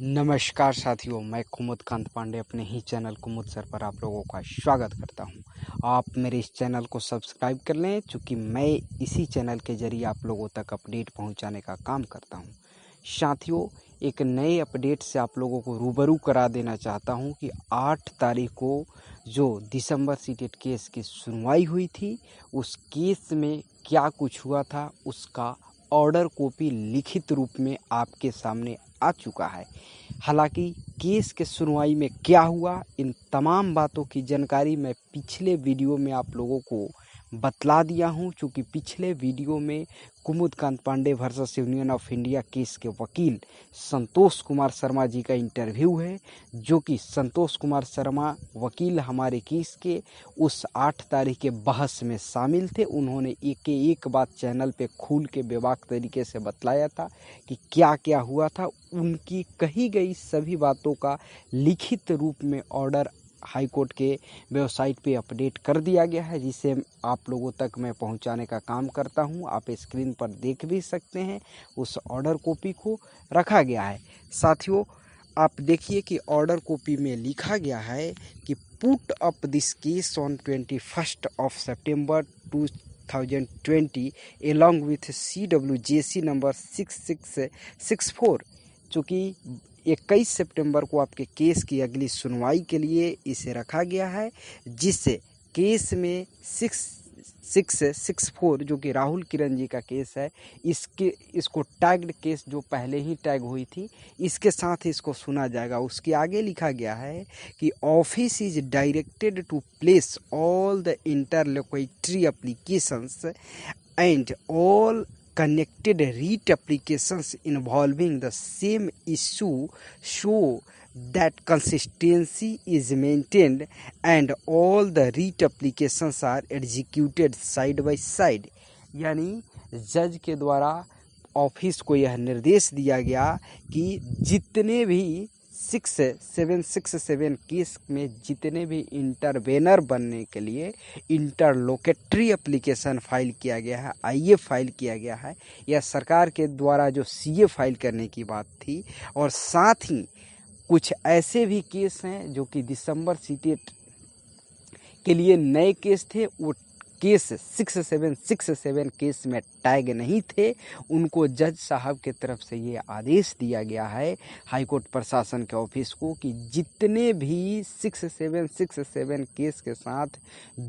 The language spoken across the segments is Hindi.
नमस्कार साथियों, मैं कुमुद कांत पांडे अपने ही चैनल कुमुद सर पर आप लोगों का स्वागत करता हूं। आप मेरे इस चैनल को सब्सक्राइब कर लें, क्योंकि मैं इसी चैनल के जरिए आप लोगों तक अपडेट पहुंचाने का काम करता हूं। साथियों, एक नए अपडेट से आप लोगों को रूबरू करा देना चाहता हूं कि 8 तारीख को जो दिसंबर सीटेट केस की सुनवाई हुई थी, उस केस में क्या कुछ हुआ था उसका ऑर्डर कॉपी लिखित रूप में आपके सामने आ चुका है। हालांकि केस के सुनवाई में क्या हुआ, इन तमाम बातों की जानकारी मैं पिछले वीडियो में आप लोगों को बतला दिया हूं। चूँकि पिछले वीडियो में Kumud Kant Pande versus Union of India case के वकील संतोष कुमार शर्मा जी का इंटरव्यू है, जो कि संतोष कुमार शर्मा वकील हमारे केस के उस 8 तारीख के बहस में शामिल थे। उन्होंने एक बात चैनल पे खुल के बेबाक तरीके से बतलाया था कि क्या क्या हुआ था। उनकी कही गई सभी बातों का लिखित रूप में ऑर्डर हाई कोर्ट के वेबसाइट पे अपडेट कर दिया गया है, जिसे आप लोगों तक मैं पहुंचाने का काम करता हूं। आप स्क्रीन पर देख भी सकते हैं, उस ऑर्डर कॉपी को रखा गया है। साथियों, आप देखिए कि ऑर्डर कॉपी में लिखा गया है कि put up this case on 21 September 2020 along with CWJC number 6664। चूँकि 21 सितंबर को आपके केस की अगली सुनवाई के लिए इसे रखा गया है, जिससे केस में 6664 जो कि राहुल किरण जी का केस है, इसको टैग्ड केस जो पहले ही टैग हुई थी, इसके साथ इसको सुना जाएगा। उसके आगे लिखा गया है कि office is directed to place all the interlocutory applications and all connected writ applications involving the same issue so that consistency is maintained and all the writ applications are executed side by side। यानी जज के द्वारा ऑफिस को यह निर्देश दिया गया कि जितने भी 6767 केस में जितने भी इंटरवेनर बनने के लिए इंटरलोकेटरी एप्लीकेशन फाइल किया गया है, आईए फाइल किया गया है, यह सरकार के द्वारा जो सीए फाइल करने की बात थी। और साथ ही कुछ ऐसे भी केस हैं जो कि दिसंबर सीटेट के लिए नए केस थे, वो केस 6767 केस में टैग नहीं थे। उनको जज साहब के तरफ से ये आदेश दिया गया है हाईकोर्ट प्रशासन के ऑफिस को कि जितने भी 6767 केस के साथ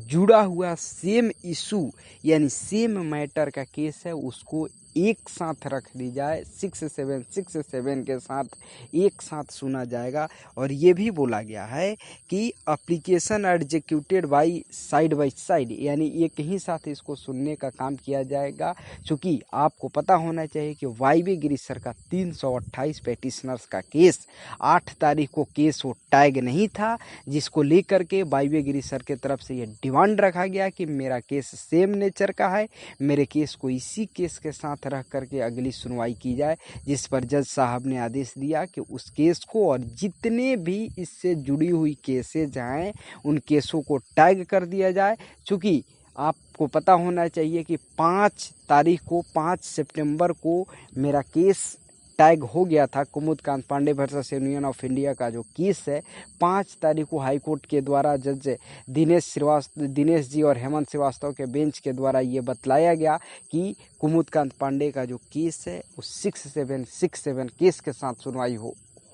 जुड़ा हुआ सेम इशू यानी सेम मैटर का केस है, उसको एक साथ रख दी जाए, 6767 के साथ एक साथ सुना जाएगा। और ये भी बोला गया है कि एप्लीकेशन एग्जीक्यूटेड बाय साइड, यानी एक ही साथ इसको सुनने का काम किया जाएगा। चूँकि आपको पता होना चाहिए कि वाईवी गिरी सर का 328 पेटिशनर्स का केस 8 तारीख को केस वो टैग नहीं था, जिसको लेकर के वाईवी गिरी सर के तरफ से ये डिमांड रखा गया कि मेरा केस सेम नेचर का है, मेरे केस को इसी केस के साथ रख करके अगली सुनवाई की जाए। जिस पर जज साहब ने आदेश दिया कि उस केस को और जितने भी इससे जुड़ी हुई केसेज हैं उन केसों को टैग कर दिया जाए। चूँकि आपको पता होना चाहिए कि 5 सितंबर को मेरा केस टैग हो गया था। Kumud Kant Pande versus Union of India का जो केस है, 5 तारीख को हाईकोर्ट के द्वारा जज दिनेश जी और हेमंत श्रीवास्तव के बेंच के द्वारा ये बतलाया गया कि कुमुद कांत पांडे का जो केस है वो 6767 केस के साथ सुनवाई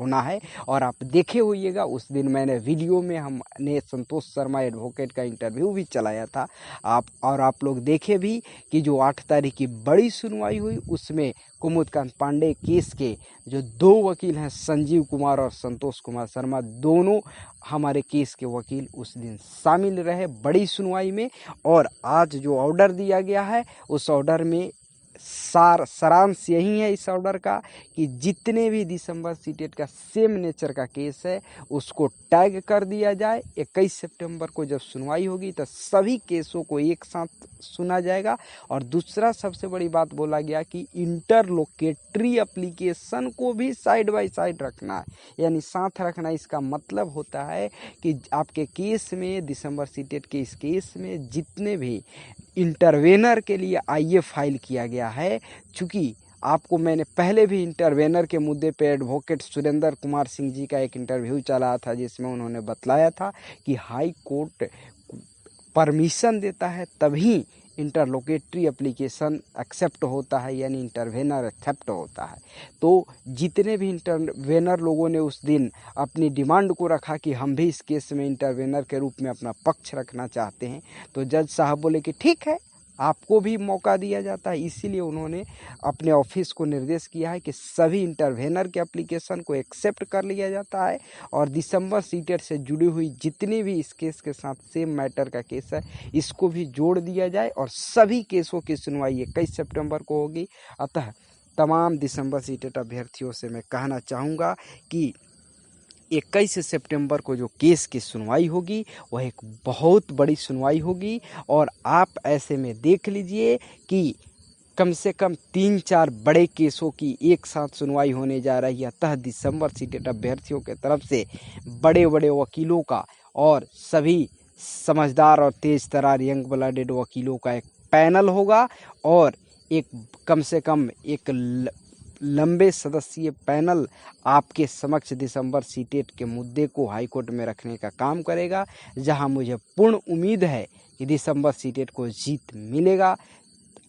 होना है। और आप देखे होइएगा, उस दिन मैंने वीडियो में हमने संतोष शर्मा एडवोकेट का इंटरव्यू भी चलाया था। आप लोग देखे भी कि जो 8 तारीख की बड़ी सुनवाई हुई, उसमें कुमुद कांत पांडे केस के जो 2 वकील हैं, संजीव कुमार और संतोष कुमार शर्मा, दोनों हमारे केस के वकील उस दिन शामिल रहे बड़ी सुनवाई में। और आज जो ऑर्डर दिया गया है, उस ऑर्डर में सारांश यही है इस ऑर्डर का कि जितने भी दिसंबर सीटेट का सेम नेचर का केस है उसको टैग कर दिया जाए। 21 सितंबर को जब सुनवाई होगी तो सभी केसों को एक साथ सुना जाएगा। और दूसरा सबसे बड़ी बात बोला गया कि इंटरलोकेटरी एप्लीकेशन को भी साइड बाय साइड रखना है, यानी साथ रखना। इसका मतलब होता है कि आपके केस में, दिसंबर सीटेट के इस केस में जितने भी इंटरवेनर के लिए आईए फाइल किया गया है, चूँकि आपको मैंने पहले भी इंटरवेनर के मुद्दे पे एडवोकेट सुरेंद्र कुमार सिंह जी का एक इंटरव्यू चला था, जिसमें उन्होंने बतलाया था कि हाई कोर्ट परमिशन देता है तभी इंटरलोकेटरी एप्लीकेशन एक्सेप्ट होता है, यानी इंटरवेनर एक्सेप्ट होता है। तो जितने भी इंटरवेनर लोगों ने उस दिन अपनी डिमांड को रखा कि हम भी इस केस में इंटरवेनर के रूप में अपना पक्ष रखना चाहते हैं, तो जज साहब बोले कि ठीक है, आपको भी मौका दिया जाता है। इसीलिए उन्होंने अपने ऑफिस को निर्देश किया है कि सभी इंटरवेनर के एप्लीकेशन को एक्सेप्ट कर लिया जाता है और दिसंबर सीटेट से जुड़ी हुई जितनी भी इस केस के साथ सेम मैटर का केस है, इसको भी जोड़ दिया जाए और सभी केसों की सुनवाई 21 सितंबर को होगी। अतः तमाम दिसंबर सीटेट अभ्यर्थियों से मैं कहना चाहूँगा कि 21 सितंबर को जो केस की सुनवाई होगी वह एक बहुत बड़ी सुनवाई होगी और आप ऐसे में देख लीजिए कि कम से कम 3-4 बड़े केसों की एक साथ सुनवाई होने जा रही है। अतः दिसंबर सीटेट अभ्यर्थियों के तरफ से बड़े बड़े वकीलों का और सभी समझदार और तेज तर्रार यंग ब्लडेड वकीलों का एक पैनल होगा और एक कम से कम एक लंबे सदस्यीय पैनल आपके समक्ष दिसंबर सीटेट के मुद्दे को हाईकोर्ट में रखने का काम करेगा, जहां मुझे पूर्ण उम्मीद है कि दिसंबर सीटेट को जीत मिलेगा।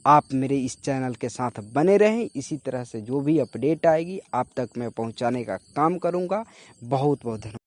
आप मेरे इस चैनल के साथ बने रहें, इसी तरह से जो भी अपडेट आएगी आप तक मैं पहुंचाने का काम करूंगा। बहुत बहुत धन्यवाद।